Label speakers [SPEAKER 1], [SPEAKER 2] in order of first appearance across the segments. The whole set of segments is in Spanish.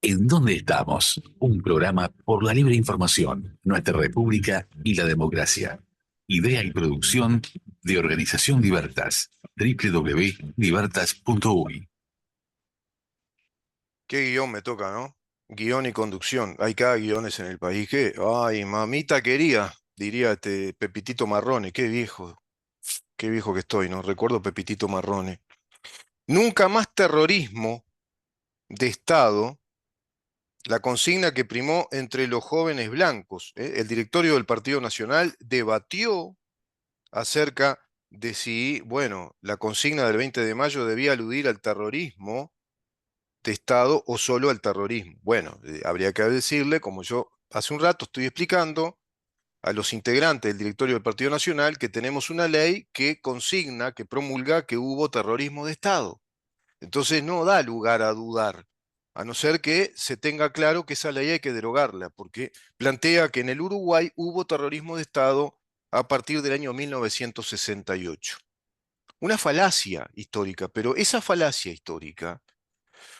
[SPEAKER 1] ¿En dónde estamos? Un programa por la libre información, nuestra república y la democracia. Idea y producción de Organización Libertas. www.libertas.uy.
[SPEAKER 2] Qué guión me toca, ¿no? Guión y conducción. Hay cada guiones en el país que, ay, mamita quería, diría este Pepitito Marrone. Qué viejo que estoy, ¿no? Recuerdo Pepitito Marrone. Nunca más terrorismo de Estado, la consigna que primó entre los jóvenes blancos. El directorio del Partido Nacional debatió acerca de si, bueno, la consigna del 20 de mayo debía aludir al terrorismo de Estado o solo al terrorismo. Bueno, habría que decirle, como yo hace un rato estoy explicando, a los integrantes del directorio del Partido Nacional que tenemos una ley que consigna, que promulga que hubo terrorismo de Estado. Entonces no da lugar a dudar, a no ser que se tenga claro que esa ley hay que derogarla, porque plantea que en el Uruguay hubo terrorismo de Estado a partir del año 1968. Una falacia histórica, pero esa falacia histórica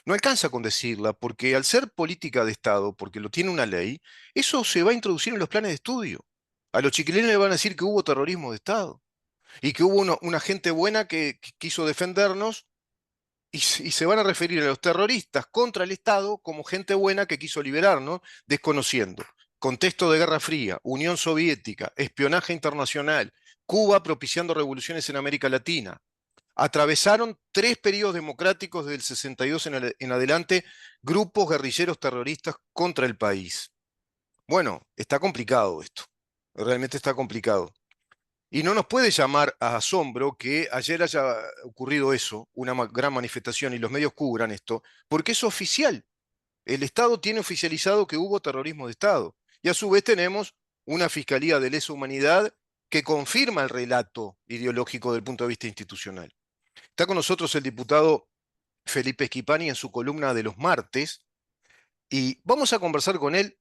[SPEAKER 2] no alcanza con decirla porque al ser política de Estado, porque lo tiene una ley, eso se va a introducir en los planes de estudio. A los chiquilines le van a decir que hubo terrorismo de Estado y que hubo una gente buena que quiso defendernos y se van a referir a los terroristas contra el Estado como gente buena que quiso liberarnos, desconociendo contexto de Guerra Fría, Unión Soviética, espionaje internacional, Cuba propiciando revoluciones en América Latina. Atravesaron tres periodos democráticos desde el 62 en adelante, grupos guerrilleros terroristas contra el país. Bueno, está complicado esto, realmente está complicado. Y no nos puede llamar a asombro que ayer haya ocurrido eso, una gran manifestación, y los medios cubran esto, porque es oficial. El Estado tiene oficializado que hubo terrorismo de Estado. Y a su vez tenemos una Fiscalía de Lesa Humanidad que confirma el relato ideológico del punto de vista institucional. Está con nosotros el diputado Felipe Schipani en su columna de los martes y vamos a conversar con él,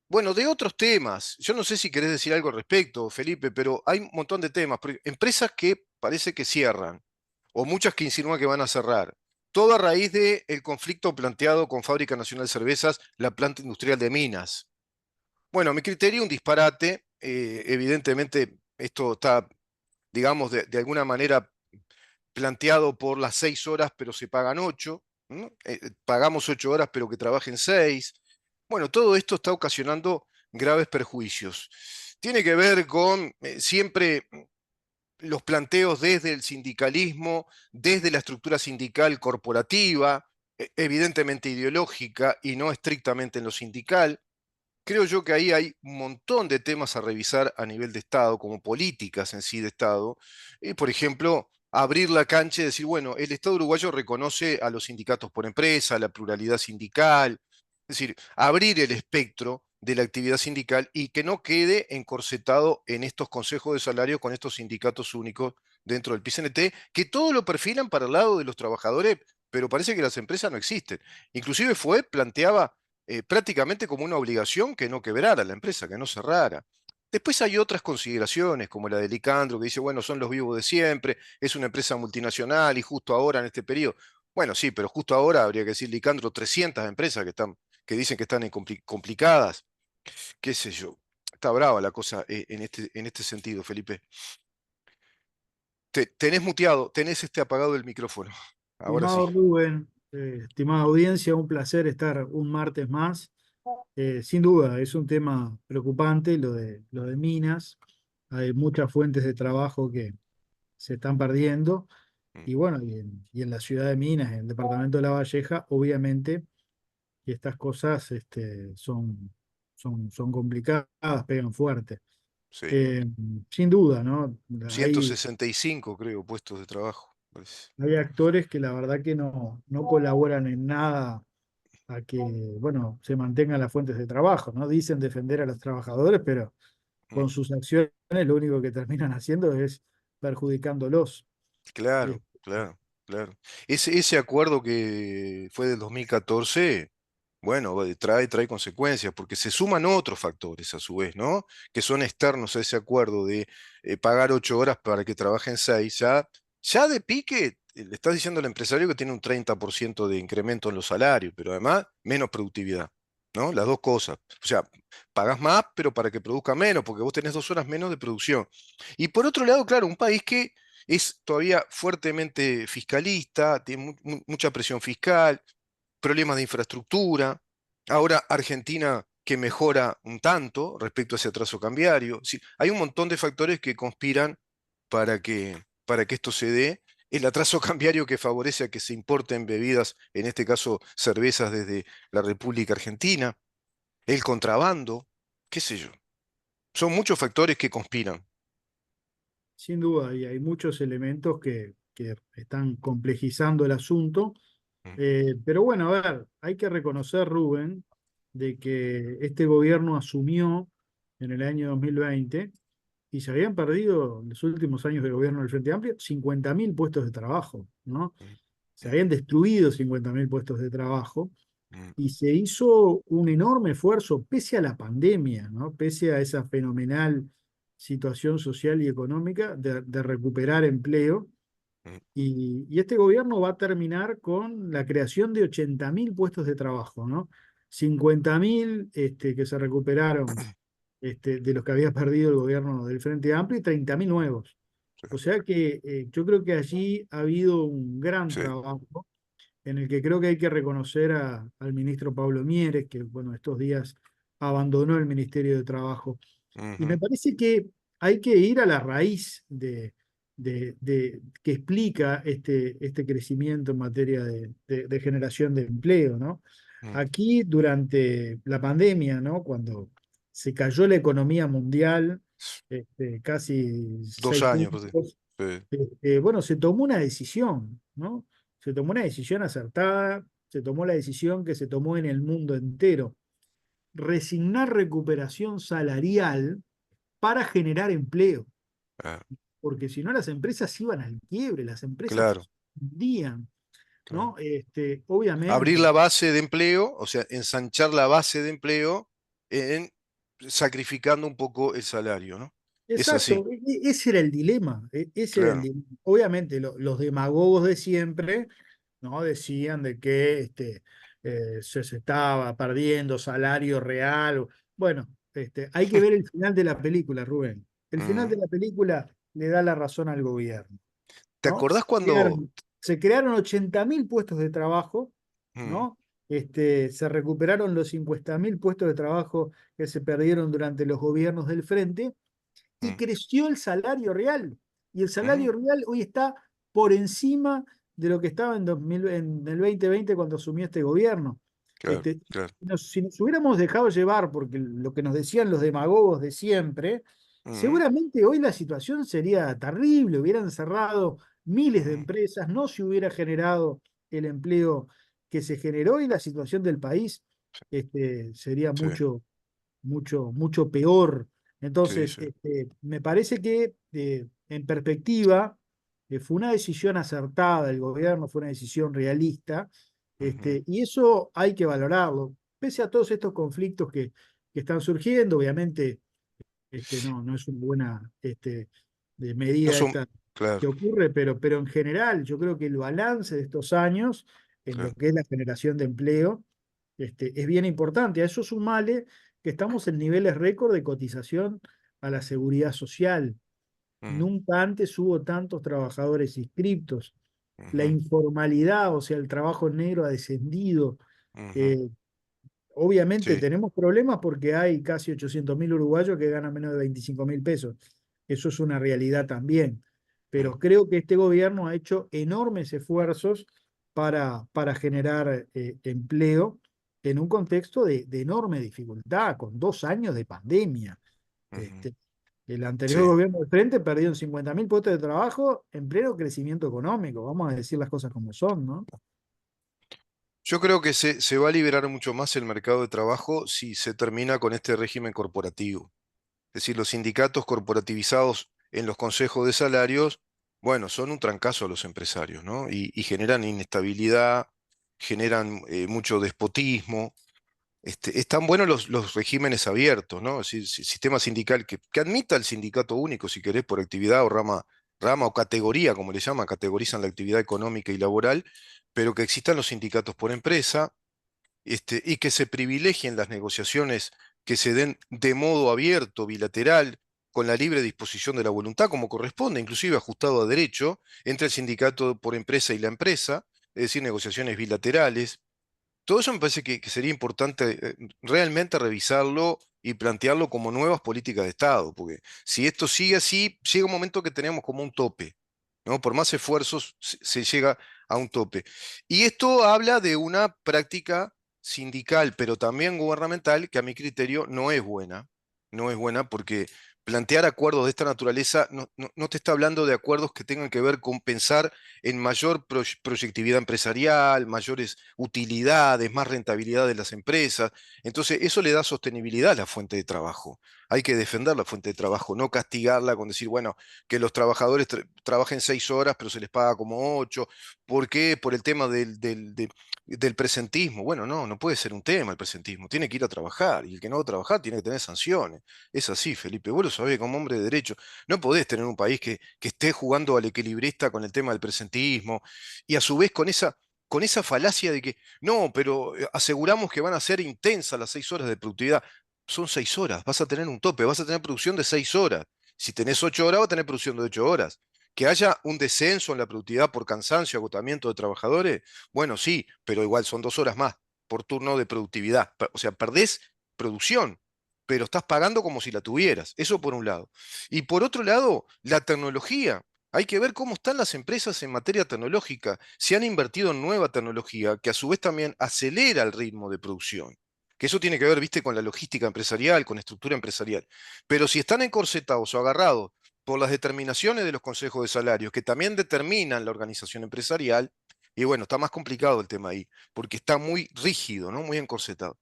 [SPEAKER 2] bueno, de otros temas. Yo no sé si querés decir algo al respecto, Felipe, pero hay un montón de temas. Empresas que parece que cierran o muchas que insinúan que van a cerrar. Todo a raíz del conflicto planteado con Fábrica Nacional de Cervezas, la planta industrial de Minas. Bueno, a mi criterio, un disparate. Evidentemente, esto está, digamos, de alguna manera planteado por las 6 horas, pero se pagan 8, ¿no? Pagamos 8 horas, pero que trabajen 6. Bueno, todo esto está ocasionando graves perjuicios. Tiene que ver con siempre los planteos desde el sindicalismo, desde la estructura sindical corporativa, evidentemente ideológica y no estrictamente en lo sindical. Creo yo que ahí hay un montón de temas a revisar a nivel de Estado, como políticas en sí de Estado. Por ejemplo, abrir la cancha y decir, bueno, el Estado uruguayo reconoce a los sindicatos por empresa, la pluralidad sindical, es decir, abrir el espectro de la actividad sindical y que no quede encorsetado en estos consejos de salario con estos sindicatos únicos dentro del PCNT, que todo lo perfilan para el lado de los trabajadores, pero parece que las empresas no existen. Inclusive planteaba prácticamente como una obligación que no quebrara la empresa, que no cerrara. Después hay otras consideraciones, como la de Licandro, que dice, bueno, son los vivos de siempre, es una empresa multinacional y justo ahora en este periodo. Bueno, sí, pero justo ahora habría que decir, Licandro, 300 empresas que dicen que están complicadas, qué sé yo. Está brava la cosa en este sentido, Felipe. Tenés muteado, tenés apagado el micrófono. Ahora sí.
[SPEAKER 3] Estimado Rubén, estimada audiencia, un placer estar un martes más. Sin duda, es un tema preocupante lo de Minas. Hay muchas fuentes de trabajo que se están perdiendo.
[SPEAKER 2] Mm.
[SPEAKER 3] Y bueno, y en la ciudad de Minas, en el departamento de La Valleja, obviamente que estas cosas son complicadas, pegan fuerte.
[SPEAKER 2] Sí.
[SPEAKER 3] Eh, Sin duda, ¿no? Hay
[SPEAKER 2] 165, creo, puestos de trabajo. Pues.
[SPEAKER 3] hay actores que la verdad que no colaboran en nada a que, bueno, se mantengan las fuentes de trabajo, ¿no? Dicen defender a los trabajadores, pero
[SPEAKER 2] Mm.
[SPEAKER 3] con sus acciones lo único que terminan haciendo es perjudicándolos. Eh,
[SPEAKER 2] Claro, claro, claro. Ese acuerdo que fue del 2014, bueno, trae consecuencias, porque se suman otros factores a su vez, ¿no? Que son externos a ese acuerdo de pagar 8 horas para que trabajen 6. Ya de pique le estás diciendo al empresario que tiene un 30% de incremento en los salarios, pero además menos productividad, ¿no? Las dos cosas. O sea, pagás más, pero para que produzca menos, porque vos tenés 2 horas menos de producción. Y por otro lado, claro, un país que es todavía fuertemente fiscalista, tiene mucha presión fiscal, problemas de infraestructura. Ahora Argentina que mejora un tanto respecto a ese atraso cambiario. Sí, hay un montón de factores que conspiran para que esto se dé. El atraso cambiario que favorece a que se importen bebidas, en este caso cervezas desde la República Argentina, el contrabando, qué sé yo. Son muchos factores que conspiran.
[SPEAKER 3] Sin duda, y hay muchos elementos que están complejizando el asunto.
[SPEAKER 2] Mm,
[SPEAKER 3] Pero bueno, a ver, hay que reconocer, Rubén, de que este gobierno asumió en el año 2020 y se habían perdido en los últimos años de gobierno del Frente Amplio 50.000 puestos de trabajo, ¿no?
[SPEAKER 2] mm,
[SPEAKER 3] Se habían destruido 50.000 puestos de trabajo
[SPEAKER 2] mm,
[SPEAKER 3] y se hizo un enorme esfuerzo, pese a la pandemia, ¿no? Pese a esa fenomenal situación social y económica, de recuperar empleo.
[SPEAKER 2] mm,
[SPEAKER 3] Y este gobierno va a terminar con la creación de 80.000 puestos de trabajo, ¿no? 50.000 que se recuperaron de los que había perdido el gobierno del Frente Amplio y 30.000 nuevos.
[SPEAKER 2] sí,
[SPEAKER 3] O sea que yo creo que allí ha habido un gran
[SPEAKER 2] sí,
[SPEAKER 3] trabajo en el que creo que hay que reconocer al ministro Pablo Mieres, que bueno, estos días abandonó el Ministerio de Trabajo. Y me
[SPEAKER 2] ujú,
[SPEAKER 3] parece que hay que ir a la raíz que explica este crecimiento en materia de generación de empleo, ¿no?
[SPEAKER 2] mm.
[SPEAKER 3] Aquí durante la pandemia, ¿no? Cuando se cayó la economía mundial, casi
[SPEAKER 2] 2 años, pues,
[SPEAKER 3] puntos,
[SPEAKER 2] sí,
[SPEAKER 3] bueno, se tomó una decisión, ¿no? Se tomó una decisión acertada, se tomó la decisión que se tomó en el mundo entero, resignar recuperación salarial para generar empleo,
[SPEAKER 2] ah,
[SPEAKER 3] porque si no las empresas iban al quiebre, las empresas
[SPEAKER 2] claro,
[SPEAKER 3] se hundían,
[SPEAKER 2] claro.
[SPEAKER 3] ¿no?
[SPEAKER 2] Abrir
[SPEAKER 3] Obviamente.
[SPEAKER 2] la base de empleo, o sea, ensanchar la base de empleo en sacrificando un poco el salario, ¿no? Es así,
[SPEAKER 3] Exacto, ese era el dilema, ese era el
[SPEAKER 2] claro.
[SPEAKER 3] dilema. Obviamente los demagogos de siempre, ¿no? Decían de que se estaba perdiendo salario real. Bueno, hay que ver el final de la película, Rubén. El final de
[SPEAKER 2] Mm.
[SPEAKER 3] la película le da la razón al gobierno,
[SPEAKER 2] ¿Te
[SPEAKER 3] ¿no?
[SPEAKER 2] acordás cuando...
[SPEAKER 3] Se crearon 80.000 puestos de trabajo,
[SPEAKER 2] Mm,
[SPEAKER 3] ¿no? Se recuperaron los 50.000 puestos de trabajo que se perdieron durante los gobiernos del Frente y
[SPEAKER 2] mm,
[SPEAKER 3] creció el salario real. Y el
[SPEAKER 2] mm,
[SPEAKER 3] salario real hoy está por encima de lo que estaba en 2000 en el 2020 cuando asumió este gobierno.
[SPEAKER 2] claro, claro.
[SPEAKER 3] Si nos hubiéramos dejado llevar porque lo que nos decían los demagogos de siempre,
[SPEAKER 2] Mm,
[SPEAKER 3] seguramente hoy la situación sería terrible, hubieran cerrado miles de
[SPEAKER 2] mm,
[SPEAKER 3] empresas, no se hubiera generado el empleo que se generó y la situación del país sería
[SPEAKER 2] sí,
[SPEAKER 3] mucho peor.
[SPEAKER 2] sí,
[SPEAKER 3] Entonces,
[SPEAKER 2] sí.
[SPEAKER 3] me parece que en perspectiva fue una decisión acertada del gobierno, fue una decisión realista,
[SPEAKER 2] Ujú,
[SPEAKER 3] y eso hay que valorarlo. Pese a todos estos conflictos que están surgiendo, obviamente no es una buena de
[SPEAKER 2] no
[SPEAKER 3] medida
[SPEAKER 2] son...
[SPEAKER 3] esta
[SPEAKER 2] Claro,
[SPEAKER 3] que ocurre, pero en general yo creo que el balance de estos años en lo
[SPEAKER 2] claro.
[SPEAKER 3] que es la generación de empleo es bien importante. A eso sumale que estamos en niveles récord de cotización a la seguridad social.
[SPEAKER 2] Mm,
[SPEAKER 3] Nunca antes hubo tantos trabajadores inscriptos. La
[SPEAKER 2] ujú,
[SPEAKER 3] informalidad, o sea, el trabajo en negro ha descendido.
[SPEAKER 2] ujú,
[SPEAKER 3] Eh, Obviamente
[SPEAKER 2] sí,
[SPEAKER 3] tenemos problemas porque hay casi 800.000 uruguayos que ganan menos de 25.000 pesos. Eso es una realidad también.
[SPEAKER 2] mm,
[SPEAKER 3] Pero creo que este gobierno ha hecho enormes esfuerzos para generar empleo en un contexto de enorme dificultad, con 2 años de pandemia.
[SPEAKER 2] ujú,
[SPEAKER 3] Este, el anterior
[SPEAKER 2] sí.
[SPEAKER 3] gobierno del Frente perdió en 50.000 puestos de trabajo en pleno crecimiento económico. Vamos a decir las cosas como son, ¿no?
[SPEAKER 2] Yo creo que se va a liberar mucho más el mercado de trabajo si se termina con este régimen corporativo. Es decir, los sindicatos corporativizados en los consejos de salarios, bueno, son un trancazo a los empresarios, ¿no? Y generan inestabilidad, generan mucho despotismo. Están buenos los regímenes abiertos, ¿no? Es decir, sistema sindical que admita el sindicato único, si querés, por actividad o rama rama o categoría, como le llaman, categorizan la actividad económica y laboral, pero que existan los sindicatos por empresa, y que se privilegien las negociaciones que se den de modo abierto, bilateral, con la libre disposición de la voluntad, como corresponde, inclusive ajustado a derecho, entre el sindicato por empresa y la empresa, es decir, negociaciones bilaterales. Todo eso me parece que sería importante realmente revisarlo y plantearlo como nuevas políticas de Estado, porque si esto sigue así, llega un momento que tenemos como un tope, ¿no? Por más esfuerzos se llega a un tope. Y esto habla de una práctica sindical, pero también gubernamental, que a mi criterio no es buena. No es buena porque plantear acuerdos de esta naturaleza no te está hablando de acuerdos que tengan que ver con pensar en mayor proyectividad empresarial, mayores utilidades, más rentabilidad de las empresas. Entonces, eso le da sostenibilidad a la fuente de trabajo. Hay que defender la fuente de trabajo, no castigarla con decir, bueno, que los trabajadores trabajen 6 horas, pero se les paga como 8. ¿Por qué? Por el tema del presentismo. Bueno, no puede ser un tema el presentismo. Tiene que ir a trabajar. Y el que no va a trabajar tiene que tener sanciones. Es así, Felipe. Vos lo sabés como hombre de derecho. No podés tener un país que esté jugando al equilibrista con el tema del presentismo y a su vez con esa falacia de que, no, pero aseguramos que van a ser intensas las 6 horas de productividad. Son 6 horas, vas a tener un tope, vas a tener producción de 6 horas. Si tenés 8 horas, vas a tener producción de 8 horas. Que haya un descenso en la productividad por cansancio, agotamiento de trabajadores, bueno, sí, pero igual son 2 horas más por turno de productividad. O sea, perdés producción, pero estás pagando como si la tuvieras. Eso por un lado. Y por otro lado, la tecnología. Hay que ver cómo están las empresas en materia tecnológica. Si han invertido en nueva tecnología, que a su vez también acelera el ritmo de producción. Que eso tiene que ver, viste, con la logística empresarial, con estructura empresarial. Pero si están encorsetados o agarrados por las determinaciones de los consejos de salarios, que también determinan la organización empresarial, y bueno, está más complicado el tema ahí, porque está muy rígido, ¿no? Muy encorsetado.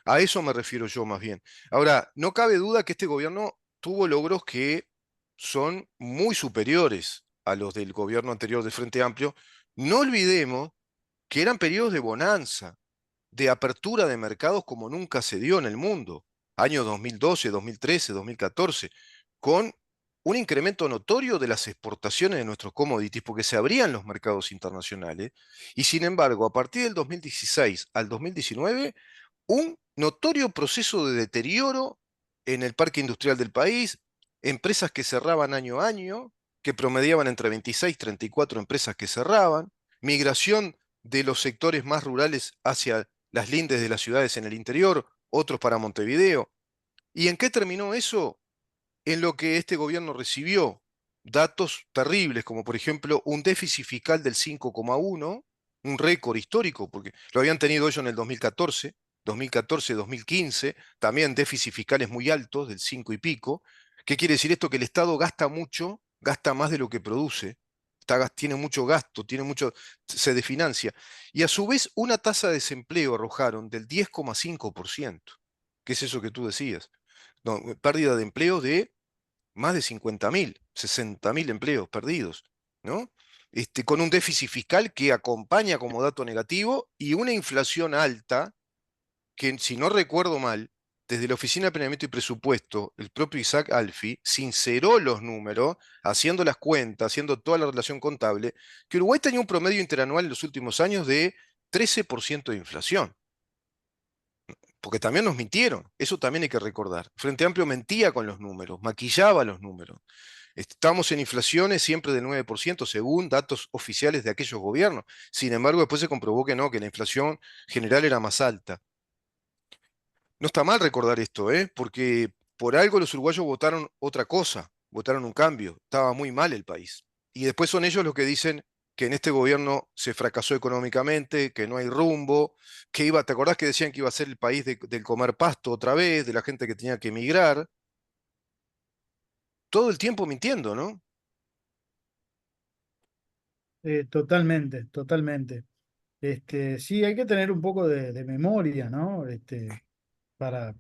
[SPEAKER 2] A eso me refiero yo más bien. Ahora, no cabe duda que este gobierno tuvo logros que son muy superiores a los del gobierno anterior de Frente Amplio. No olvidemos que eran periodos de bonanza, de apertura de mercados como nunca se dio en el mundo, años 2012, 2013, 2014, con un incremento notorio de las exportaciones de nuestros commodities porque se abrían los mercados internacionales y sin embargo a partir del 2016 al 2019 un notorio proceso de deterioro en el parque industrial del país, empresas que cerraban año a año, que promediaban entre 26 y 34 empresas que cerraban, migración de los sectores más rurales hacia las lindes de las ciudades en el interior, otros para Montevideo. ¿Y en qué terminó eso? En lo que este gobierno recibió datos terribles, como por ejemplo un déficit fiscal del 5,1, un récord histórico, porque lo habían tenido ellos en el 2014, 2015, también déficits fiscales muy altos, del 5 y pico. ¿Qué quiere decir esto? Que el Estado gasta mucho, gasta más de lo que produce, tiene mucho gasto, se desfinancia. Y a su vez una tasa de desempleo arrojaron del 10,5%. ¿Qué es eso que tú decías? No, pérdida de empleo de más de 50.000, 60.000 empleos perdidos, ¿no? Con un déficit fiscal que acompaña como dato negativo y una inflación alta que, si no recuerdo mal, desde la Oficina de Planeamiento y Presupuesto, el propio Isaac Alfi sinceró los números, haciendo las cuentas, haciendo toda la relación contable, que Uruguay tenía un promedio interanual en los últimos años de 13% de inflación. Porque también nos mintieron, eso también hay que recordar. Frente Amplio mentía con los números, maquillaba los números. Estamos en inflaciones siempre del 9% según datos oficiales de aquellos gobiernos. Sin embargo, después se comprobó que no, que la inflación general era más alta. No está mal recordar esto, ¿eh? Porque por algo los uruguayos votaron otra cosa, votaron un cambio. Estaba muy mal el país. Y después son ellos los que dicen que en este gobierno se fracasó económicamente, que no hay rumbo, que iba, ¿te acordás que decían que iba a ser el país del comer pasto otra vez, de la gente que tenía que emigrar? Todo el tiempo mintiendo, ¿no?
[SPEAKER 3] Totalmente, totalmente. Sí, hay que tener un poco de memoria, ¿no? Para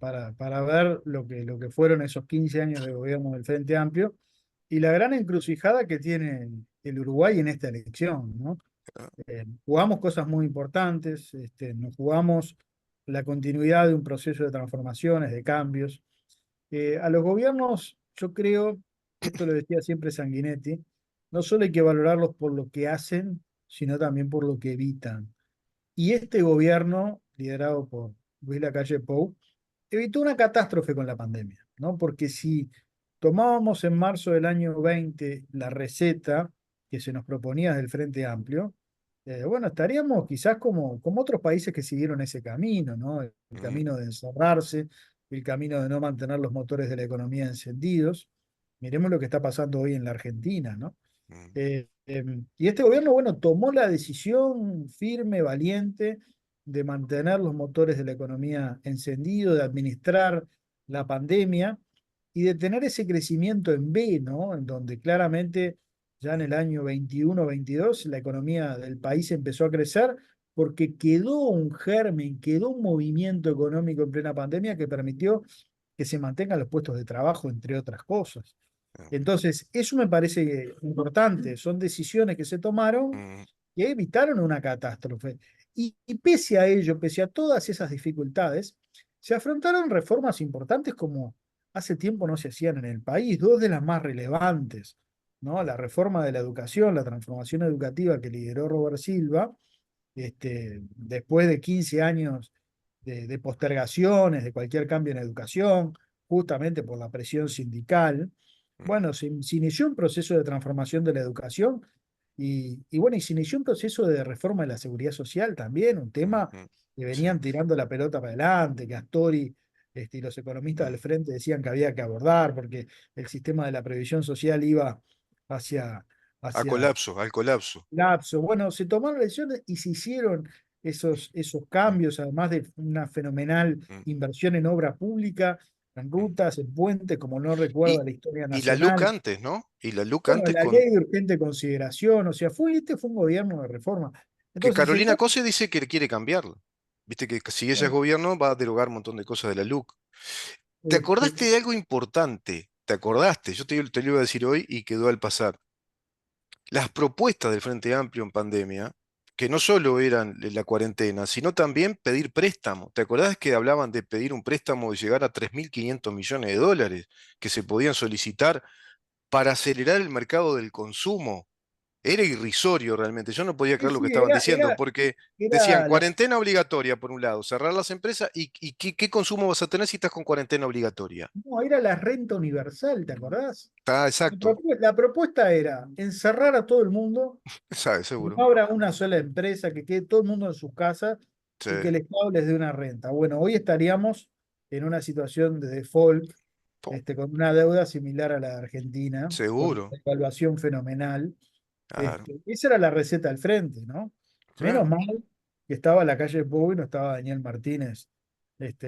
[SPEAKER 3] ver lo que fueron esos 15 años de gobierno del Frente Amplio y la gran encrucijada que tiene el Uruguay en esta elección, ¿no? Jugamos cosas muy importantes, nos jugamos la continuidad de un proceso de transformaciones, de cambios. A los gobiernos, yo creo, esto lo decía siempre Sanguinetti, no solo hay que valorarlos por lo que hacen, sino también por lo que evitan. Y este gobierno, liderado por Luis Lacalle Pou, evitó una catástrofe con la pandemia, ¿no? Porque si tomábamos en marzo del año 20 la receta que se nos proponía del Frente Amplio, bueno, estaríamos quizás como otros países que siguieron ese camino, ¿no? El
[SPEAKER 2] Mm,
[SPEAKER 3] camino de encerrarse, el camino de no mantener los motores de la economía encendidos. Miremos lo que está pasando hoy en la Argentina, ¿no?
[SPEAKER 2] mm,
[SPEAKER 3] Y este gobierno, bueno, tomó la decisión firme, valiente, de mantener los motores de la economía encendidos, de administrar la pandemia y de tener ese crecimiento en B, ¿no? En donde claramente ya en el año 21-22 la economía del país empezó a crecer porque quedó un germen, quedó un movimiento económico en plena pandemia que permitió que se mantengan los puestos de trabajo, entre otras cosas.
[SPEAKER 2] mm,
[SPEAKER 3] Entonces, eso me parece importante. Son decisiones que se tomaron
[SPEAKER 2] mm,
[SPEAKER 3] que evitaron una catástrofe. Y pese a ello, pese a todas esas dificultades, se afrontaron reformas importantes como hace tiempo no se hacían en el país, dos de las más relevantes, ¿no?
[SPEAKER 2] mm,
[SPEAKER 3] La reforma de la educación, la transformación educativa que lideró Robert Silva, después de 15 años de postergaciones, de cualquier cambio en educación, justamente por la presión sindical.
[SPEAKER 2] mm,
[SPEAKER 3] Bueno, se inició un proceso de transformación de la educación y bueno, y se inició un proceso de reforma de la seguridad social también, un
[SPEAKER 2] mm,
[SPEAKER 3] tema
[SPEAKER 2] mm,
[SPEAKER 3] que
[SPEAKER 2] sí,
[SPEAKER 3] venían tirando la pelota para adelante, que Astori y los economistas del
[SPEAKER 2] mm.
[SPEAKER 3] frente decían que había que abordar porque el sistema de la previsión social iba hacia, hacia
[SPEAKER 2] Al colapso.
[SPEAKER 3] lapso. Bueno, se tomaron decisiones y se hicieron esos
[SPEAKER 2] Mm,
[SPEAKER 3] cambios, además de una fenomenal
[SPEAKER 2] mm,
[SPEAKER 3] inversión en obra pública, en
[SPEAKER 2] mm.
[SPEAKER 3] rutas, en puentes, como no recuerda
[SPEAKER 2] Y,
[SPEAKER 3] la historia
[SPEAKER 2] y la LUC
[SPEAKER 3] nacional.
[SPEAKER 2] antes, ¿no? Y la LUC
[SPEAKER 3] Bueno,
[SPEAKER 2] antes
[SPEAKER 3] la
[SPEAKER 2] con...
[SPEAKER 3] ley de urgente consideración, o sea, fue un gobierno de reforma.
[SPEAKER 2] Que
[SPEAKER 3] Entonces,
[SPEAKER 2] Carolina Cose dice que quiere cambiarla. Viste que si ella es gobierno va a derogar un montón de cosas de la LUC. ¿Te
[SPEAKER 3] este,
[SPEAKER 2] acordaste de algo importante? ¿Te acordaste? Yo te lo iba a decir hoy y quedó al pasar. Las propuestas del Frente Amplio en pandemia, que no solo eran la cuarentena, sino también pedir préstamo. ¿Te acordás que hablaban de pedir un préstamo de llegar a 3.500 millones de dólares que se podían solicitar para acelerar el mercado del consumo? Era irrisorio realmente. Yo no podía
[SPEAKER 3] sí,
[SPEAKER 2] creer lo que
[SPEAKER 3] sí,
[SPEAKER 2] estaban diciendo, porque decían
[SPEAKER 3] era la,
[SPEAKER 2] cuarentena obligatoria por un lado, cerrar las empresas y ¿qué consumo vas a tener si estás con cuarentena obligatoria?
[SPEAKER 3] no, era la renta universal, ¿te acordás?
[SPEAKER 2] Está exacto,
[SPEAKER 3] La propuesta era encerrar a todo el mundo,
[SPEAKER 2] ¿sabes?
[SPEAKER 3] que
[SPEAKER 2] Seguro.
[SPEAKER 3] no habrá una sola empresa, que quede todo el mundo en sus casas
[SPEAKER 2] Sí,
[SPEAKER 3] y que el Estado les dé una renta. Bueno, hoy estaríamos en una situación de default,
[SPEAKER 2] po,
[SPEAKER 3] con una deuda similar a la de Argentina, con
[SPEAKER 2] seguro,
[SPEAKER 3] una evaluación fenomenal.
[SPEAKER 2] claro,
[SPEAKER 3] Esa era la receta al frente, ¿no? Menos
[SPEAKER 2] claro.
[SPEAKER 3] mal que estaba la calle Pou y no estaba Daniel Martínez,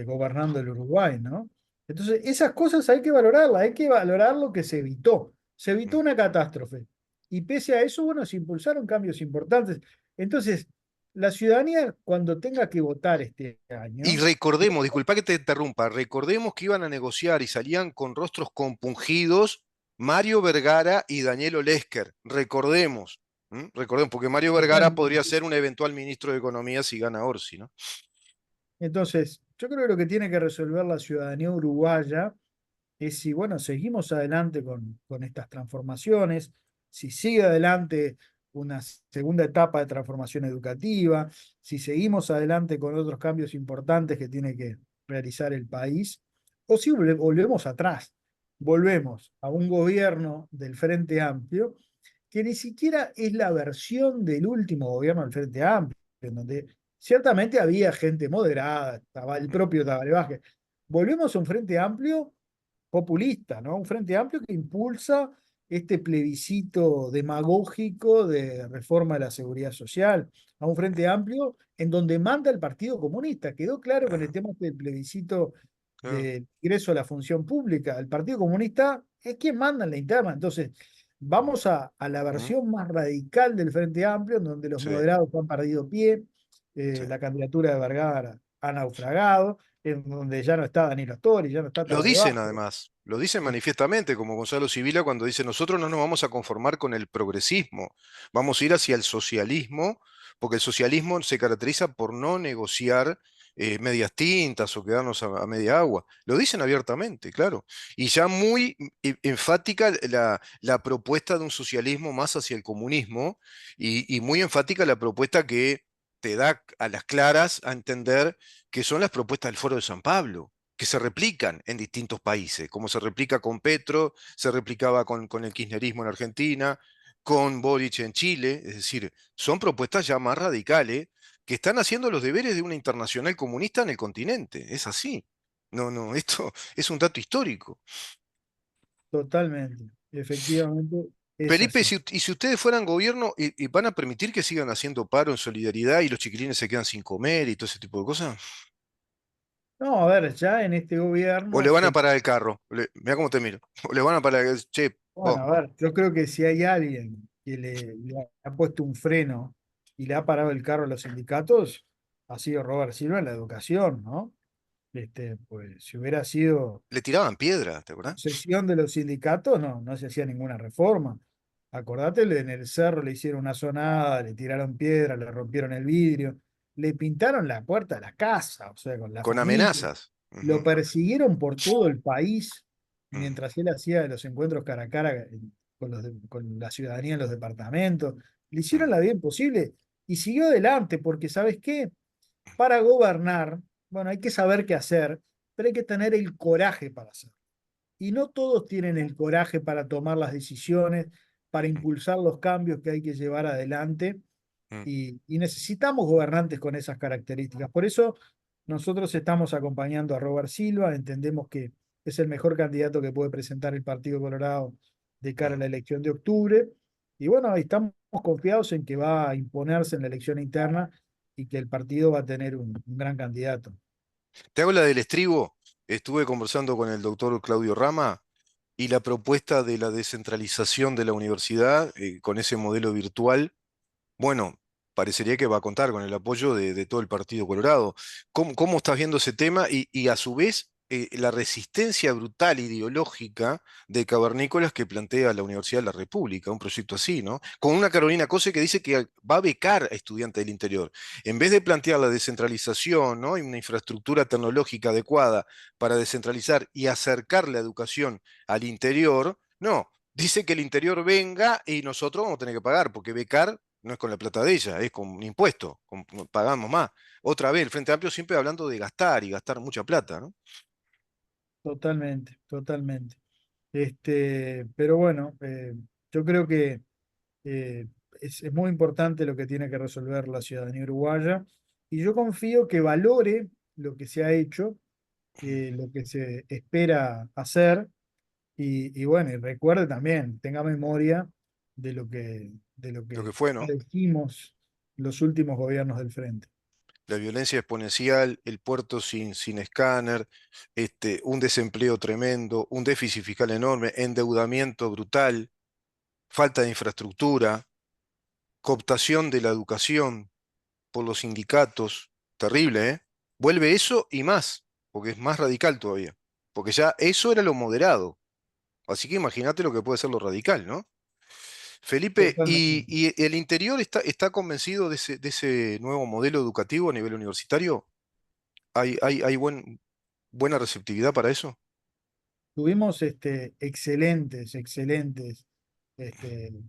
[SPEAKER 3] gobernando el Uruguay, ¿no? Entonces, esas cosas hay que valorarlas, hay que valorar lo que se evitó. Se evitó
[SPEAKER 2] Mm.
[SPEAKER 3] una catástrofe. Y pese a eso, bueno, se impulsaron cambios importantes. Entonces, la ciudadanía, cuando tenga que votar este
[SPEAKER 2] Y
[SPEAKER 3] año,
[SPEAKER 2] recordemos, disculpa que te interrumpa, recordemos que iban a negociar y salían con rostros compungidos Mario Vergara y Daniel Olesker. Recordemos, ¿m? Recordemos, porque Mario Vergara podría
[SPEAKER 3] totalmente.
[SPEAKER 2] ser un eventual ministro de Economía si gana Orsi, ¿no?
[SPEAKER 3] Entonces, yo creo que lo que tiene que resolver la ciudadanía uruguaya es si, bueno, seguimos adelante con estas transformaciones, si sigue adelante una segunda etapa de transformación educativa, si seguimos adelante con otros cambios importantes que tiene que realizar el país, o si volvemos atrás, volvemos a un gobierno del Frente Amplio que ni siquiera es la versión del último gobierno del Frente Amplio, en donde ciertamente había gente moderada, estaba el
[SPEAKER 2] Mm,
[SPEAKER 3] propio Tabaré Vázquez. Volvemos a un Frente Amplio populista, ¿no? Un Frente Amplio que impulsa este plebiscito demagógico de reforma de la seguridad social, a un Frente Amplio en donde manda el Partido Comunista. Quedó claro con el
[SPEAKER 2] claro,
[SPEAKER 3] tema del plebiscito
[SPEAKER 2] claro,
[SPEAKER 3] del ingreso a la función pública. El Partido Comunista es quien manda en la interna. Entonces, vamos a la
[SPEAKER 2] mm,
[SPEAKER 3] versión más radical del Frente Amplio, en donde los
[SPEAKER 2] sí,
[SPEAKER 3] moderados han perdido pie,
[SPEAKER 2] sí.
[SPEAKER 3] la candidatura de Vergara ha naufragado, en donde ya no está Danilo Astori, ya no está
[SPEAKER 2] Lo
[SPEAKER 3] Tabaré
[SPEAKER 2] dicen
[SPEAKER 3] Vázquez.
[SPEAKER 2] además, lo dicen manifiestamente, como Gonzalo Sibila cuando dice, nosotros no nos vamos a conformar con el progresismo, vamos a ir hacia el socialismo, porque el socialismo se caracteriza por no negociar medias tintas o quedarnos a media agua. Lo dicen abiertamente, claro. Y ya muy enfática la propuesta de un socialismo más hacia el comunismo y muy enfática la propuesta que te da a las claras a entender que son las propuestas del Foro de San Pablo, que se replican en distintos países, como se replica con Petro, se replicaba con el kirchnerismo en Argentina, con Boric en Chile, es decir, son propuestas ya más radicales que están haciendo los deberes de una internacional comunista en el continente. Es así. No, no, esto es un dato histórico.
[SPEAKER 3] Totalmente. Efectivamente, es
[SPEAKER 2] Felipe,
[SPEAKER 3] así.
[SPEAKER 2] y si ustedes fueran gobierno y van a permitir que sigan haciendo paro en solidaridad y los chiquilines se quedan sin comer y todo ese tipo de cosas,
[SPEAKER 3] No, a ver, ya en este
[SPEAKER 2] o
[SPEAKER 3] gobierno
[SPEAKER 2] le van a
[SPEAKER 3] se...
[SPEAKER 2] parar el carro, mira cómo te miro, o le van a parar el, che,
[SPEAKER 3] Bueno,
[SPEAKER 2] vos,
[SPEAKER 3] a ver, yo creo que si hay alguien que le ha puesto un freno y le ha parado el carro a los sindicatos, ha sido Robert Silva en la educación, ¿no? Pues si hubiera sido
[SPEAKER 2] le tiraban piedra, ¿te acordás?
[SPEAKER 3] sesión de los sindicatos, no se hacía ninguna reforma. Acordate, en el cerro le hicieron una zonada, le tiraron piedra, le rompieron el vidrio, le pintaron la puerta de la casa, o sea, con la
[SPEAKER 2] Con
[SPEAKER 3] familia.
[SPEAKER 2] amenazas.
[SPEAKER 3] Lo
[SPEAKER 2] Ujú,
[SPEAKER 3] persiguieron por todo el país
[SPEAKER 2] mm,
[SPEAKER 3] mientras él hacía los encuentros cara a cara con la ciudadanía en los departamentos. Le hicieron
[SPEAKER 2] mm,
[SPEAKER 3] la vida imposible y siguió adelante porque, ¿sabes qué? Para gobernar, bueno, hay que saber qué hacer, pero hay que tener el coraje para hacerlo. Y no todos tienen el coraje para tomar las decisiones, para
[SPEAKER 2] mm,
[SPEAKER 3] impulsar los cambios que hay que llevar adelante
[SPEAKER 2] mm.
[SPEAKER 3] y necesitamos gobernantes con esas características. Por eso nosotros estamos acompañando a Robert Silva, entendemos que es el mejor candidato que puede presentar el Partido Colorado de cara a
[SPEAKER 2] Mm.
[SPEAKER 3] la elección de octubre. Y bueno, estamos confiados en que va a imponerse en la elección interna y que el partido va a tener un gran candidato.
[SPEAKER 2] Te hago la del estribo. Estuve conversando con el doctor Claudio Rama y la propuesta de la descentralización de la universidad con ese modelo virtual. Bueno, parecería que va a contar con el apoyo de todo el Partido Colorado. ¿Cómo estás viendo ese tema? Y a su vez, la resistencia brutal ideológica de cavernícolas que plantea la Universidad de la República, un proyecto así, ¿no? Con una Carolina Cose que dice que va a becar a estudiantes del interior. En vez de plantear la descentralización, ¿no? Y una infraestructura tecnológica adecuada para descentralizar y acercar la educación al interior, no. Dice que el interior venga y nosotros vamos a tener que pagar, porque becar no es con la plata de ella, es con un impuesto, pagamos más. Otra vez, el Frente Amplio siempre hablando de gastar y gastar mucha plata, ¿no?
[SPEAKER 3] Totalmente, totalmente. Pero bueno, yo creo que es muy importante lo que tiene que resolver la ciudadanía uruguaya y yo confío que valore lo que se ha hecho, lo que se espera hacer y bueno, y recuerde también, tenga memoria de lo
[SPEAKER 2] Lo que
[SPEAKER 3] que
[SPEAKER 2] fue, ¿no?
[SPEAKER 3] padecimos los últimos gobiernos del frente.
[SPEAKER 2] La violencia exponencial, el puerto sin escáner, un desempleo tremendo, un déficit fiscal enorme, endeudamiento brutal, falta de infraestructura, cooptación de la educación por los sindicatos, terrible, ¿eh? Vuelve eso y más, porque es más radical todavía, porque ya eso era lo moderado, así que imagínate lo que puede ser lo radical, ¿no? Felipe,
[SPEAKER 3] Totalmente.
[SPEAKER 2] y el interior está convencido de ese nuevo modelo educativo a nivel universitario? ¿Hay buena receptividad para eso?
[SPEAKER 3] Tuvimos excelentes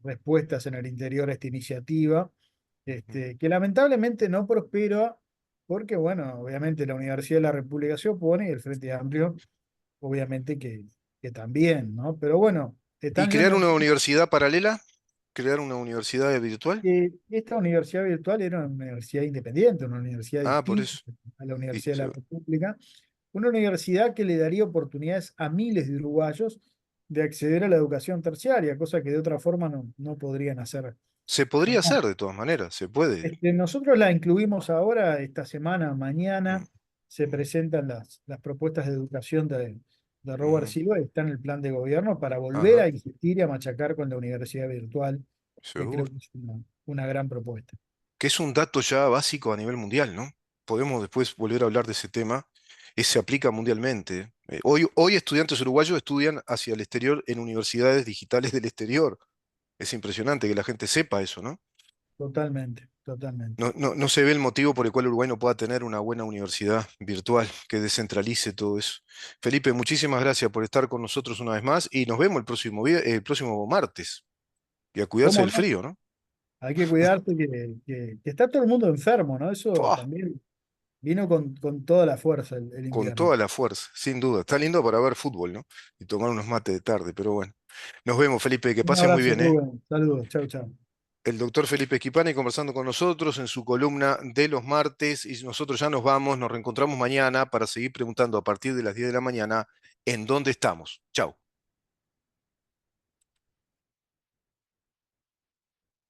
[SPEAKER 3] respuestas en el interior a esta iniciativa,
[SPEAKER 2] Ujú.
[SPEAKER 3] que lamentablemente no prospera porque, bueno, obviamente la Universidad de la República se opone y el Frente Amplio, obviamente que también, ¿no? Pero bueno,
[SPEAKER 2] ¿Y
[SPEAKER 3] están
[SPEAKER 2] crear
[SPEAKER 3] yendo
[SPEAKER 2] una universidad paralela? ¿Crear una universidad virtual?
[SPEAKER 3] esta universidad virtual era una universidad independiente, una universidad
[SPEAKER 2] Ah, por
[SPEAKER 3] distinta
[SPEAKER 2] eso.
[SPEAKER 3] a la
[SPEAKER 2] Y
[SPEAKER 3] Universidad de la República, una universidad que le daría oportunidades a miles de uruguayos de acceder a la educación terciaria, cosa que de otra forma no podrían hacer
[SPEAKER 2] se podría
[SPEAKER 3] jamás.
[SPEAKER 2] hacer de todas maneras, se puede.
[SPEAKER 3] Nosotros la incluimos ahora, esta semana,
[SPEAKER 2] Mm,
[SPEAKER 3] mañana, se
[SPEAKER 2] mm,
[SPEAKER 3] presentan las propuestas de educación de Robert
[SPEAKER 2] mm.
[SPEAKER 3] Silva, y está en el plan de gobierno para volver
[SPEAKER 2] Ajá,
[SPEAKER 3] a insistir y a machacar con la universidad virtual, que creo
[SPEAKER 2] seguro.
[SPEAKER 3] que es una gran propuesta.
[SPEAKER 2] Que es un dato ya básico a nivel mundial, ¿no? Podemos después volver a hablar de ese tema. Se aplica mundialmente. Hoy estudiantes uruguayos estudian hacia el exterior en universidades digitales del exterior. Es impresionante que la gente sepa eso, ¿no?
[SPEAKER 3] Totalmente, totalmente.
[SPEAKER 2] No se ve el motivo por el cual Uruguay no pueda tener una buena universidad virtual que descentralice todo eso. Felipe, muchísimas gracias por estar con nosotros una vez más y nos vemos el próximo martes. Y a cuidarse
[SPEAKER 3] ¿Cómo
[SPEAKER 2] del
[SPEAKER 3] no?
[SPEAKER 2] frío, ¿no?
[SPEAKER 3] Hay que cuidarse que está todo el mundo enfermo, ¿no? Eso
[SPEAKER 2] Fua,
[SPEAKER 3] también vino con toda la fuerza el
[SPEAKER 2] con
[SPEAKER 3] invierno.
[SPEAKER 2] toda la fuerza, sin duda. Está lindo para ver fútbol, ¿no? Y tomar unos mates de tarde, pero bueno. Nos vemos, Felipe, que
[SPEAKER 3] Un
[SPEAKER 2] pases muy
[SPEAKER 3] abrazo,
[SPEAKER 2] bien, ¿eh?
[SPEAKER 3] Rubén. Saludos. Chau, chau.
[SPEAKER 2] El doctor Felipe Esquipani conversando con nosotros en su columna de los martes y nosotros ya nos vamos, nos reencontramos mañana para seguir preguntando a partir de las 10 de la mañana en dónde estamos. Chau.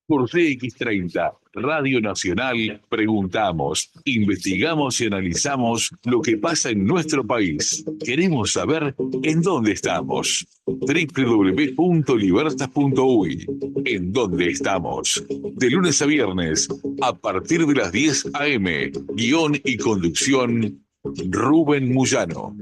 [SPEAKER 1] Por CX30, Radio Nacional, preguntamos, investigamos y analizamos lo que pasa en nuestro país. Queremos saber en dónde estamos. www.libertas.uy. ¿En dónde estamos? De lunes a viernes, a partir de las 10 a.m. Guión y conducción, Rubén Muyano.